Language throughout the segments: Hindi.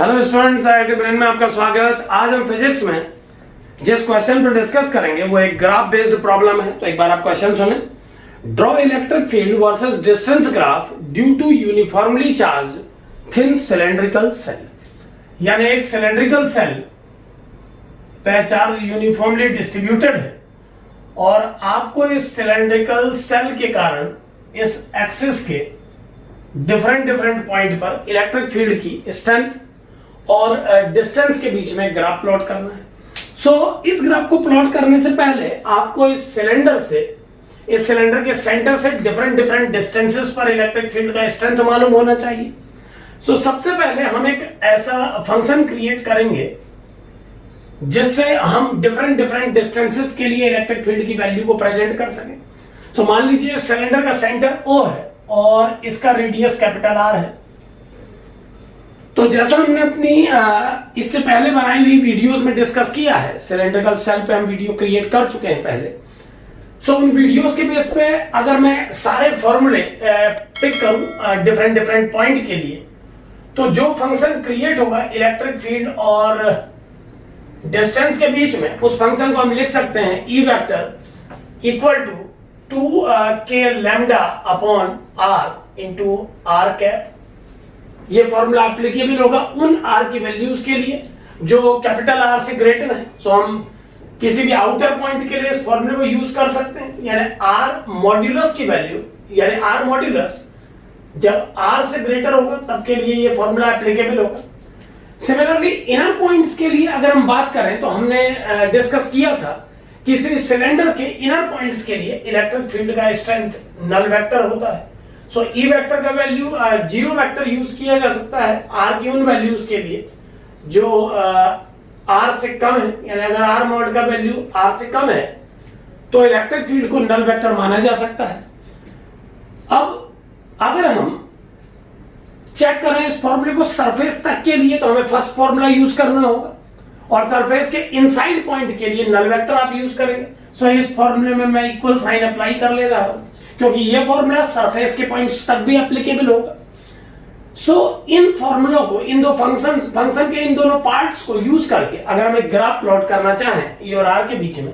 हेलो स्टूडेंट्स, आईआईटी ब्रेन में आपका स्वागत। आज हम फिजिक्स में जिस क्वेश्चन पर डिस्कस करेंगे वो एक ग्राफ बेस्ड प्रॉब्लम है। तो एक बार आप क्वेश्चन सुने। Draw electric field versus distance graph due to uniformly charge thin cylindrical shell. यानी एक सिलेंड्रिकल सेल पे चार्ज यूनिफॉर्मली डिस्ट्रीब्यूटेड है और आपको इस सिलेंड्रिकल सेल के कारण इस एक्सिस के डिफरेंट पॉइंट पर इलेक्ट्रिक फील्ड की स्ट्रेंथ और डिस्टेंस के बीच में ग्राफ प्लॉट करना है। इस ग्राफ को प्लॉट करने से पहले आपको इस सिलेंडर के सेंटर से डिफरेंट डिस्टेंसेस पर इलेक्ट्रिक फील्ड का स्ट्रेंथ मालूम होना चाहिए। सबसे पहले हम एक ऐसा फंक्शन क्रिएट करेंगे जिससे हम डिफरेंट डिस्टेंसेस के लिए इलेक्ट्रिक फील्ड की वैल्यू को प्रेजेंट कर सकें। मान लीजिए सिलेंडर का सेंटर O है और इसका रेडियस कैपिटल R है। तो जैसा हमने अपनी इससे पहले बनाई हुई वीडियोस में डिस्कस किया है, सिलेंड्रिकल सेल पे हम वीडियो क्रिएट कर चुके हैं पहले। उन वीडियोस के बेस पे अगर मैं सारे फॉर्मूले पिक करूं डिफरेंट पॉइंट के लिए, तो जो फंक्शन क्रिएट होगा इलेक्ट्रिक फील्ड और डिस्टेंस के बीच में, उस फंक्शन को हम लिख सकते हैं E vector equal to 2k lambda upon r into r cap. ये फॉर्मूला एप्लीकेबल होगा उन r की वैल्यूज के लिए जो कैपिटल R से ग्रेटर है। हम किसी भी आउटर पॉइंट के लिए इस फॉर्मूले को यूज कर सकते हैं। यानी R मॉड्यूलस की वैल्यू, यानी R मॉड्यूलस जब R से ग्रेटर होगा तब के लिए ये फॉर्मूला एप्लीकेबल होगा। सिमिलरली इनर पॉइंट्स के लिए अगर हम बात करें तो हमने डिस्कस किया था किसी सिलेंडर के इनर पॉइंट्स के लिए इलेक्ट्रिक फील्ड का स्ट्रेंथ नल वेक्टर होता है। E वेक्टर का वैल्यू 0 वेक्टर यूज किया जा सकता है R की उन वैल्यूज के लिए जो R से कम है। यानी अगर R मॉड का वैल्यू R से कम है तो इलेक्ट्रिक फील्ड को नल वेक्टर माना जा सकता है। अब अगर हम चेक करें इस फॉर्मूले को सरफेस तक के लिए, तो हमें फर्स्ट फॉर्मूला यूज करना होगा और सरफेस के इनसाइड पॉइंट के लिए नल वेक्टर आप यूज करेंगे। इस फॉर्मूले में मैं इक्वल साइन अप्लाई कर ले रहा हूं क्योंकि यह फॉर्मूला सरफेस के पॉइंट्स तक भी एप्लीकेबल होगा। इन फॉर्मूलों को, इन दो फंक्शन के इन दोनों पार्ट्स को यूज करके अगर हम एक ग्राफ प्लॉट करना चाहें E और R के बीच में,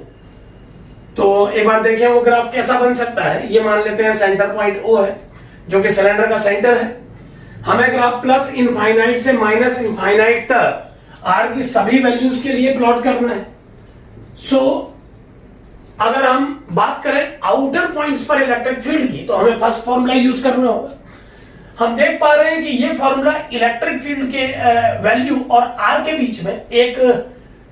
तो एक बार देखिए वो ग्राफ कैसा बन सकता है। ये मान लेते हैं सेंटर पॉइंट O है जो कि सिलेंडर का सेंटर है। हमें ग्राफ प्लस इनफाइनाइट से माइनस इनफाइनाइट तक R की सभी वैल्यूज के लिए प्लॉट करना है। अगर हम बात करें आउटर पॉइंट्स पर इलेक्ट्रिक फील्ड की, तो हमें फर्स्ट फॉर्मूला यूज करना होगा। हम देख पा रहे हैं कि ये फॉर्मूला इलेक्ट्रिक फील्ड के वैल्यू और R के बीच में एक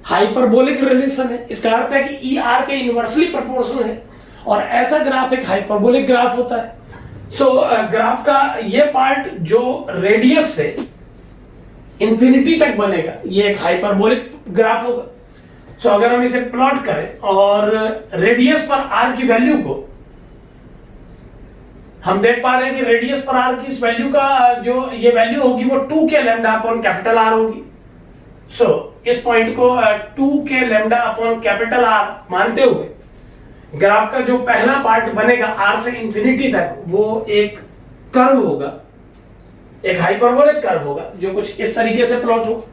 हाइपरबोलिक रिलेशन है। इसका अर्थ है कि E R के इनवर्सली प्रोपोर्शनल है और ऐसा ग्राफ एक हाइपरबोलिक ग्राफ होता है। ग्राफ का ये पार्ट जो रेडियस से इंफिनिटी तक बनेगा, ये एक हाइपरबोलिक ग्राफ होगा। अगर हम इसे प्लॉट करें और रेडियस पर R की वैल्यू को, हम देख पा रहे हैं कि रेडियस पर R की इस वैल्यू का जो ये वैल्यू होगी वो 2k lambda upon capital R होगी। इस पॉइंट को 2k lambda upon capital R मानते हुए ग्राफ का जो पहला पार्ट बनेगा R से इंफिनिटी तक, वो एक कर्व होगा, एक हाइपरबोलिक कर्व होगा जो कुछ इस तरीके से प्लॉट होगा।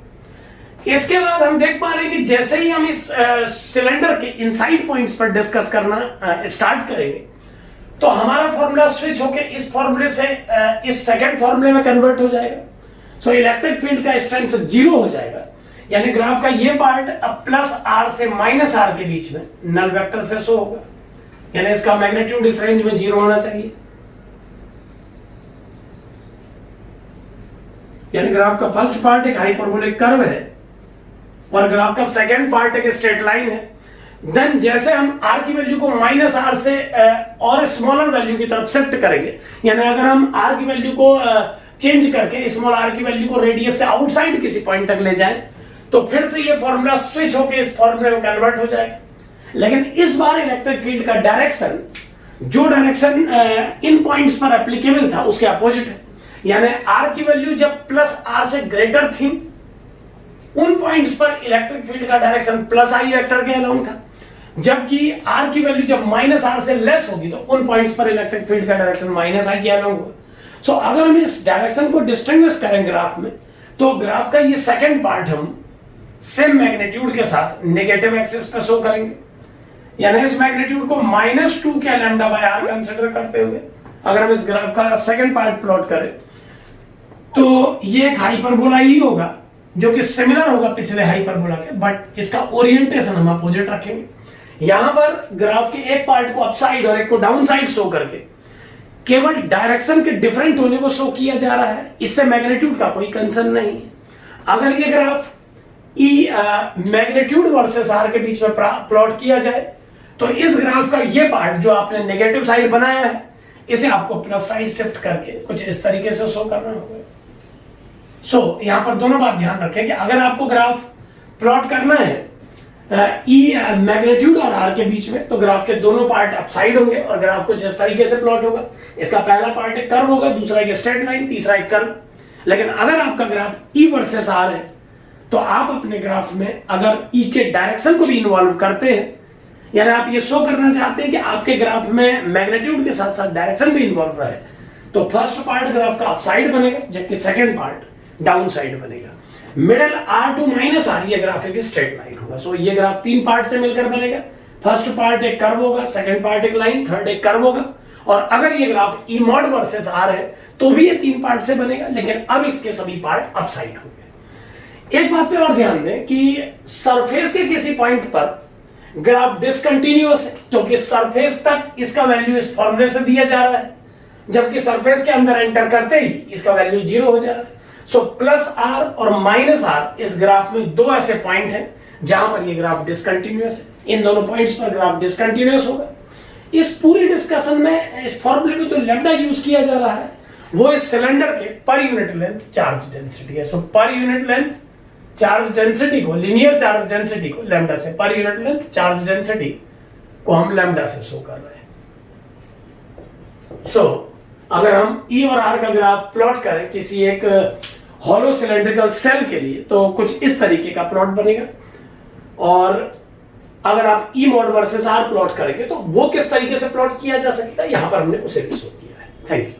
इसके बाद हम देख पा रहे हैं कि जैसे ही हम इस सिलेंडर के इनसाइड पॉइंट्स पर डिस्कस करना स्टार्ट करेंगे, तो हमारा फॉर्मूला स्विच होकर इस फॉर्मूले से इस सेकंड फॉर्मूले में कन्वर्ट हो जाएगा। इलेक्ट्रिक फील्ड का स्ट्रेंथ 0 हो जाएगा। यानी ग्राफ का ये पार्ट अब प्लस R से माइनस R के बीच में नल वेक्टर से शो होगा। यानी इसका मैग्नीट्यूड इस रेंज में 0 होना चाहिए। यानी ग्राफ का फर्स्ट पार्ट एक हाइपरबोलिक कर्व है और ग्राफ का सेकंड पार्ट एक स्ट्रेट लाइन है। देन जैसे हम R की वैल्यू को माइनस R से और स्मॉलर वैल्यू की तरफ शिफ्ट करेंगे, यानी अगर हम R की वैल्यू को चेंज करके स्मॉल r की वैल्यू को रेडियस से आउटसाइड किसी पॉइंट तक ले जाएं, तो फिर से ये फॉर्मूला स्विच होकर इस फॉर्मूले में कन्वर्ट हो जाएगा। लेकिन इस बार इलेक्ट्रिक फील्ड का डायरेक्शन, जो डायरेक्शन इन पॉइंट्स पर एप्लीकेबल था उसके अपोजिट है। यानी R की वैल्यू जब प्लस R से ग्रेटर थी, उन पॉइंट्स पर इलेक्ट्रिक फील्ड का डायरेक्शन प्लस I वेक्टर के अलोंग था, जबकि R की वैल्यू जब माइनस R से लेस होगी तो उन पॉइंट्स पर इलेक्ट्रिक फील्ड का डायरेक्शन माइनस I के अलोंग होगा। अगर हम इस डायरेक्शन को डिस्टिंग्विश करें ग्राफ में, तो ग्राफ का ये सेकंड पार्ट हम सेम मैग्नीट्यूड के साथ नेगेटिव एक्सिस पे शो करेंगे, यानी इस मैग्नीट्यूड को -2 के लैम्डा बाय आर कंसीडर करते हुए अगर हम इस ग्राफ का सेकंड पार्ट प्लॉट करें तो ये एक हाइपरबोला ही होगा जो कि सिमिलर होगा पिछले हाइपरबोला के, बट इसका ओरिएंटेशन हम अपोजिट रखेंगे। यहां पर ग्राफ के एक पार्ट को अपसाइड और एक को डाउन साइड शो करके केवल डायरेक्शन के डिफरेंट होने को शो किया जा रहा है, इससे मैग्नीट्यूड का कोई कंसर्न नहीं है। अगर ये ग्राफ मैग्नीट्यूड वर्सेस आर के बीच में प्लॉट किया जाए तो इस ग्राफ का ये पार्ट जो आपने नेगेटिव साइड बनाया है इसे आपको प्लस साइड शिफ्ट करके कुछ इस तरीके से शो करना होगा। यहां पर दोनों बात ध्यान रखें कि अगर आपको ग्राफ प्लॉट करना है मैग्नीट्यूड और आर के बीच में तो ग्राफ के दोनों पार्ट अपसाइड होंगे और ग्राफ को जिस तरीके से प्लॉट होगा, इसका पहला पार्ट एक कर्व होगा, दूसरा एक स्ट्रेट लाइन, तीसरा एक कर्व। लेकिन अगर आपका ग्राफ ई वर्सेस आर है तो आप अपने ग्राफ में अगर ई के डायरेक्शन को भी इन्वॉल्व करते हैं, यानी आप ये शो करना चाहते हैं कि आपके ग्राफ में मैग्नीट्यूड के साथ साथ डायरेक्शन भी इन्वॉल्व रहे, तो फर्स्ट पार्ट ग्राफ का अपसाइड बनेगा जबकि सेकंड पार्ट डाउन साइड बनेगा। मिडल R2 माइनस आर ये ग्राफ एक स्ट्रेट लाइन होगा। ये ग्राफ 3 पार्ट से मिलकर बनेगा। फर्स्ट पार्ट एक कर्व होगा, सेकंड पार्ट एक लाइन, थर्ड एक कर्व होगा। और अगर ये graph E mod versus R है तो भी ये 3 पार्ट से बनेगा, लेकिन अब इसके सभी पार्ट अपसाइड होंगे। एक बात पे और ध्यान दें कि सरफेस के किसी पॉइंट पर ग्राफ डिसकंटिन्यूअस है, क्योंकि सरफेस तक इसका वैल्यू इस फॉर्मूले से दिया जा रहा है, जबकि सरफेस के अंदर एंटर करते ही इसका वैल्यू 0 हो जा रहा है। प्लस आर और माइनस आर इस ग्राफ में दो ऐसे पॉइंट हैं जहां पर ये ग्राफ डिसकंटिन्यूअस है। इन दोनों पॉइंट्स पर ग्राफ डिसकंटिन्यूअस होगा। इस पूरी डिस्कशन में इस फॉर्मूले में जो लैम्डा यूज किया जा रहा है वो इस सिलेंडर के per unit length charge density है। Per unit length charge density को, लीनियर चार्ज डेंसिटी को लैम्डा से, per unit length charge density को हम लैम्डा से शो कर रहे हैं। अगर हम ई और आर का ग्राफ प्लॉट करें किसी एक हॉलो सिलेंड्रिकल सेल के लिए तो कुछ इस तरीके का प्लॉट बनेगा, और अगर आप ई मॉड वर्सेस आर प्लॉट करेंगे तो वो किस तरीके से प्लॉट किया जा सकेगा, यहां पर हमने उसे भी शो किया है। Thank you.